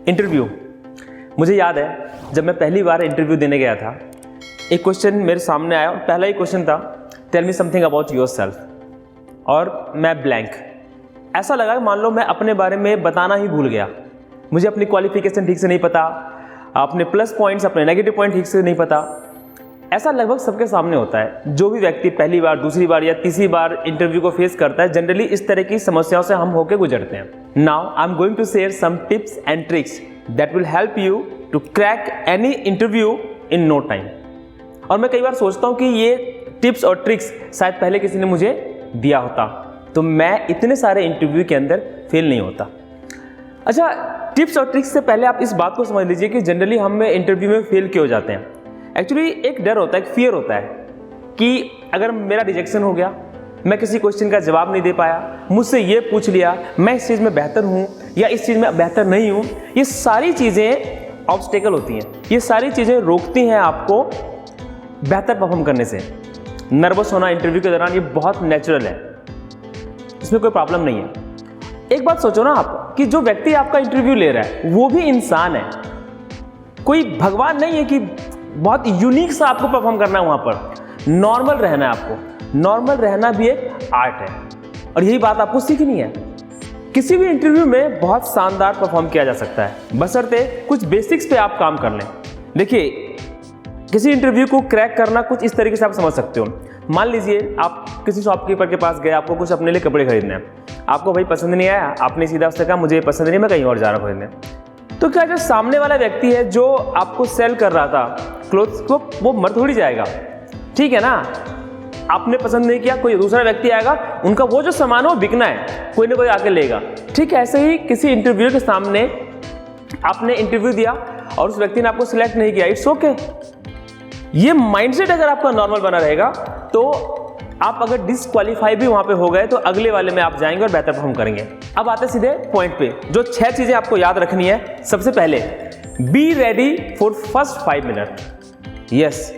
Interview. मुझे याद है जब मैं पहली बार इंटरव्यू देने गया था, एक क्वेश्चन मेरे सामने आया और पहला ही क्वेश्चन था, tell me something about yourself, और मैं ब्लैंक। ऐसा लगा मान लो मैं अपने बारे में बताना ही भूल गया। मुझे अपनी क्वालिफिकेशन ठीक से नहीं पता, अपने प्लस पॉइंट्स अपने नेगेटिव पॉइंट ठीक से नहीं पता। ऐसा लगभग सबके सामने होता है। जो भी व्यक्ति पहली बार, दूसरी बार या तीसरी बार इंटरव्यू को फेस करता है, जनरली इस तरह की समस्याओं से हम होकर गुजरते हैं। Now I am going to share some tips and tricks that will help you to crack any interview in no time. और मैं कई बार सोचता हूँ कि ये टिप्स और ट्रिक्स शायद पहले किसी ने मुझे दिया होता तो मैं इतने सारे इंटरव्यू के अंदर फेल नहीं होता। अच्छा, टिप्स और ट्रिक्स से पहले आप इस बात को समझ लीजिए कि जनरली हम इंटरव्यू में फेल क्यों हो जाते हैं। एक्चुअली एक डर होता है, एक फियर होता है कि अगर मेरा रिजेक्शन हो गया, मैं किसी क्वेश्चन का जवाब नहीं दे पाया, मुझसे ये पूछ लिया, मैं इस चीज़ में बेहतर हूँ या इस चीज़ में बेहतर नहीं हूँ। ये सारी चीज़ें ऑब्स्टेकल होती हैं, ये सारी चीज़ें रोकती हैं आपको बेहतर परफॉर्म करने से। नर्वस होना इंटरव्यू के दौरान ये बहुत नेचुरल है, इसमें कोई प्रॉब्लम नहीं है। एक बात सोचो ना आप कि जो व्यक्ति आपका इंटरव्यू ले रहा है वो भी इंसान है, कोई भगवान नहीं है कि बहुत यूनिक सा आपको परफॉर्म करना है। वहां पर नॉर्मल रहना है आपको। नॉर्मल रहना भी एक आर्ट है और यही बात आपको सीखनी है। किसी भी इंटरव्यू में बहुत शानदार परफॉर्म किया जा सकता है, बशर्ते कुछ बेसिक्स पे आप काम कर लें। देखिए, किसी इंटरव्यू को क्रैक करना कुछ इस तरीके से आप समझ सकते हो। मान लीजिए आप किसी शॉपकीपर के पास गए, आपको कुछ अपने लिए कपड़े खरीदने हैं, आपको भाई पसंद नहीं आया, आपने सीधा उससे कहा मुझे पसंद नहीं, मैं कहीं और जा रहा हूँ खरीदने। तो क्या जो सामने वाला व्यक्ति है जो आपको सेल कर रहा था क्लोथ्स को, वो मर थोड़ी जाएगा, ठीक है ना। आपने पसंद नहीं किया, कोई दूसरा व्यक्ति आएगा, उनका वो जो सामान है वो बिकना है, कोई ना कोई आके लेगा। ठीक है, ऐसे ही किसी इंटरव्यू के सामने आपने इंटरव्यू दिया और उस व्यक्ति ने आपको सिलेक्ट नहीं किया, इट्स ओके। ये माइंडसेट अगर आपका नॉर्मल बना रहेगा तो आप अगर डिसक्वालीफाई भी वहां पे हो गए तो अगले वाले में आप जाएंगे और बेहतर परफॉर्म करेंगे। अब आते सीधे पॉइंट पे, जो 6 चीजें आपको याद रखनी है। सबसे पहले, be ready for first 5 minute. Yes,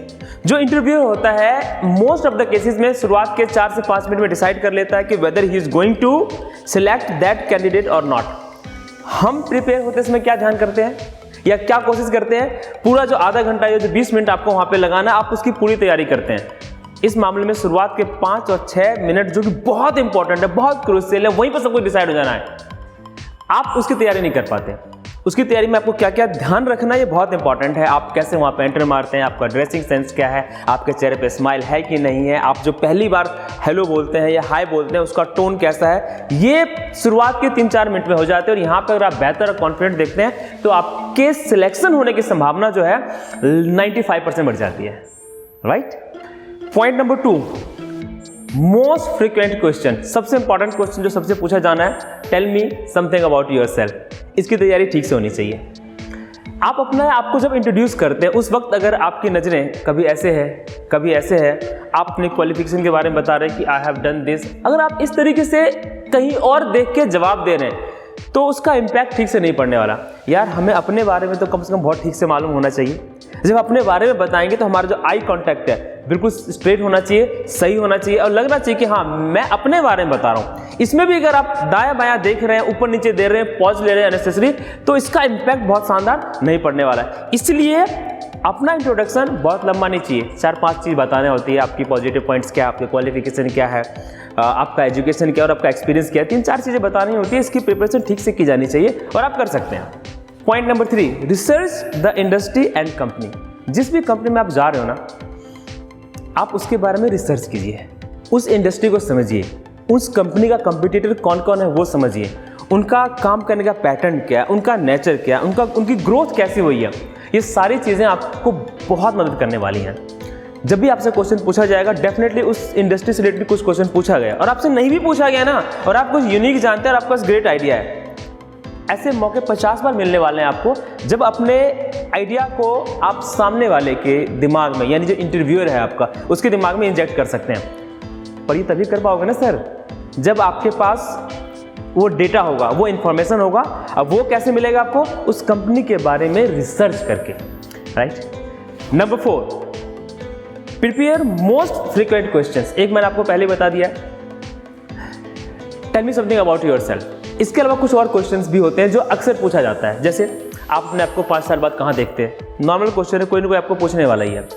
जो इंटरव्यू होता है मोस्ट ऑफ द केसेस में शुरुआत के 4 से 5 मिनट में डिसाइड कर लेता है कि whether he is going to select that candidate और नॉट। हम प्रिपेयर होते समय क्या ध्यान करते हैं या क्या कोशिश करते हैं, पूरा जो आधा घंटा या जो 20 मिनट आपको वहां पे लगाना, आप उसकी पूरी तैयारी करते हैं। इस मामले में शुरुआत के 5 और 6 मिनट जो कि बहुत इंपॉर्टेंट है, बहुत क्रूशियल है, वहीं पर सब कुछ डिसाइड हो जाना है, आप उसकी तैयारी नहीं कर पाते। उसकी तैयारी में आपको क्या क्या ध्यान रखना है, ये बहुत इंपॉर्टेंट है। आप कैसे वहां पे एंटर मारते हैं, आपका ड्रेसिंग सेंस क्या है, आपके चेहरे पे स्माइल है कि नहीं है, आप जो पहली बार हेलो बोलते हैं या हाय बोलते हैं उसका टोन कैसा है, ये शुरुआत के 3-4 मिनट में हो जाते हैं। और यहाँ पर अगर आप बेहतर और कॉन्फिडेंट देखते हैं तो आपके सिलेक्शन होने की संभावना जो है 95% बढ़ जाती है। Right. Point number 2, most frequent question, सबसे इंपॉर्टेंट क्वेश्चन जो सबसे पूछा जाना है, tell me something about yourself. इसकी तैयारी ठीक से होनी चाहिए। आप अपना आपको जब इंट्रोड्यूस करते हैं उस वक्त अगर आपकी नज़रें कभी ऐसे है कभी ऐसे है, आप अपनी क्वालिफिकेशन के बारे में बता रहे हैं कि आई हैव डन दिस, अगर आप इस तरीके से कहीं और देख के जवाब दे रहे हैं तो उसका इम्पैक्ट ठीक से नहीं पड़ने वाला। यार, हमें अपने बारे में तो कम से कम बहुत ठीक से मालूम होना चाहिए। जब अपने बारे में बताएंगे तो हमारा जो आई कांटेक्ट है बिल्कुल स्ट्रेट होना चाहिए, सही होना चाहिए और लगना चाहिए कि हाँ मैं अपने बारे में बता रहा हूँ। इसमें भी अगर आप दायां बायां देख रहे हैं, ऊपर नीचे दे रहे हैं, पॉज ले रहे हैं अननेसेसरी, तो इसका इम्पैक्ट बहुत शानदार नहीं पड़ने वाला है। इसलिए अपना इंट्रोडक्शन बहुत लंबा नहीं चाहिए, 4-5 चीज़ बताने होती है। आपकी पॉजिटिव पॉइंट्स क्या है, आपकी क्वालिफिकेशन क्या है, आपका एजुकेशन क्या और आपका एक्सपीरियंस क्या है, 3-4 चीज़ें बतानी होती है। इसकी प्रिपरेशन ठीक से की जानी चाहिए और आप कर सकते हैं। Point number 3, research the industry and company. जिस भी कंपनी में आप जा रहे हो ना, आप उसके बारे में रिसर्च कीजिए, उस इंडस्ट्री को समझिए, उस कंपनी का कंपटीटर कौन कौन है वो समझिए, उनका काम करने का पैटर्न क्या है, उनका नेचर क्या है, उनकी ग्रोथ कैसी हुई है। ये सारी चीज़ें आपको बहुत मदद करने वाली हैं। जब भी आपसे क्वेश्चन पूछा जाएगा, डेफिनेटली उस इंडस्ट्री से रिलेटेड कुछ क्वेश्चन पूछा गया और आपसे नहीं भी पूछा गया ना, और आप कुछ यूनिक जानते हैं और आपके पास ग्रेट आइडिया है, ऐसे मौके 50 बार मिलने वाले हैं आपको, जब अपने आइडिया को आप सामने वाले के दिमाग में, यानी जो इंटरव्यूअर है आपका, उसके दिमाग में इंजेक्ट कर सकते हैं। पर ये तभी कर पाओगे ना सर, जब आपके पास वो डेटा होगा, वो इंफॉर्मेशन होगा। अब वो कैसे मिलेगा आपको? उस कंपनी के बारे में रिसर्च करके। Right. Number 4, prepare most frequent questions. एक मैंने आपको पहले बता दिया, tell me something about yourself. इसके अलावा कुछ और क्वेश्चंस भी होते हैं जो अक्सर पूछा जाता है, जैसे आप अपने आपको 5 साल बाद कहाँ देखते हैं? नॉर्मल क्वेश्चन है, कोई ना कोई आपको पूछने वाला ही है।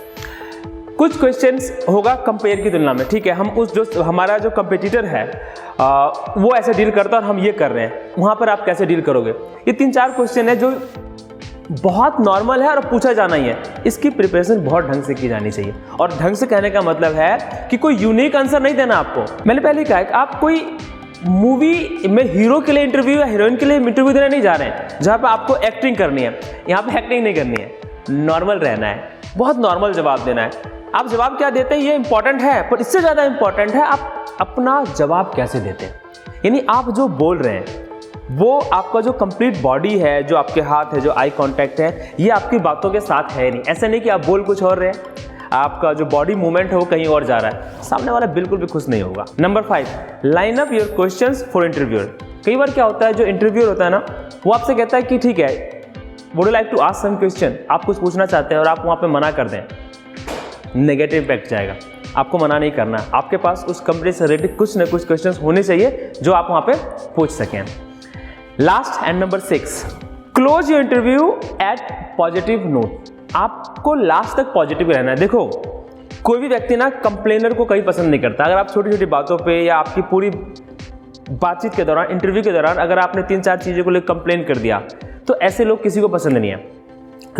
कुछ क्वेश्चंस होगा कंपेयर की तुलना में, ठीक है, हम उस जो हमारा जो कंपटीटर है वो ऐसे डील करता है और हम ये कर रहे हैं, वहाँ पर आप कैसे डील करोगे। ये 3-4 क्वेश्चन है जो बहुत नॉर्मल है और पूछा जाना ही है। इसकी प्रिपरेशन बहुत ढंग से की जानी चाहिए, और ढंग से कहने का मतलब है कि कोई यूनिक आंसर नहीं देना आपको। मैंने पहले कहा कि आप कोई मूवी में हीरो के लिए इंटरव्यू या हीरोइन के लिए इंटरव्यू देने नहीं जा रहे हैं जहाँ पे आपको एक्टिंग करनी है। यहाँ पे एक्टिंग नहीं करनी है, नॉर्मल रहना है, बहुत नॉर्मल जवाब देना है। आप जवाब क्या देते हैं ये इंपॉर्टेंट है, पर इससे ज़्यादा इंपॉर्टेंट है आप अपना जवाब कैसे देते हैं। यानी आप जो बोल रहे हैं वो आपका जो कंप्लीट बॉडी है, जो आपके हाथ है, जो आई कांटेक्ट है, ये आपकी बातों के साथ है नहीं। ऐसा नहीं कि आप बोल कुछ और रहे हैं, आपका जो बॉडी मूवमेंट है वो कहीं और जा रहा है, सामने वाला बिल्कुल भी खुश नहीं होगा। Number 5, line up your questions for interviewer. कई बार क्या होता है, जो इंटरव्यूअर होता है ना, वो आपसे कहता है कि ठीक है, would you like to ask some question, आप कुछ पूछना चाहते हैं और आप वहाँ पे मना कर दें, नेगेटिव इम्पैक्ट जाएगा। आपको मना नहीं करना, आपके पास उस कंपनी से रिलेटेड कुछ न कुछ क्वेश्चंस होने चाहिए जो आप वहाँ पे पूछ सकें। Last and number 6, close your interview at positive note. आपको लास्ट तक पॉजिटिव रहना है। देखो, कोई भी व्यक्ति ना कंप्लेनर को कहीं पसंद नहीं करता। अगर आप छोटी छोटी बातों पे या आपकी पूरी बातचीत के दौरान, इंटरव्यू के दौरान अगर आपने 3-4 चीज़ों को लेकर कंप्लेन कर दिया, तो ऐसे लोग किसी को पसंद नहीं है।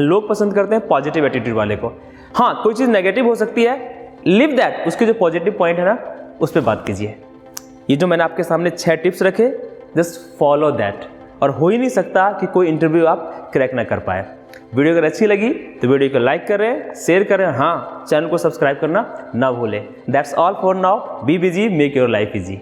लोग पसंद करते हैं पॉजिटिव एटीट्यूड वाले को। हाँ, कोई चीज़ नेगेटिव हो सकती है, लिव दैट, उसके जो पॉजिटिव पॉइंट है ना, उस पर बात कीजिए। ये जो मैंने आपके सामने 6 टिप्स रखे, जस्ट फॉलो दैट, और हो ही नहीं सकता कि कोई इंटरव्यू आप क्रैक ना कर पाए। वीडियो अगर अच्छी लगी तो वीडियो को लाइक करें, शेयर करें, हाँ, चैनल को सब्सक्राइब करना ना भूलें। That's all for now. Be busy, make your life easy.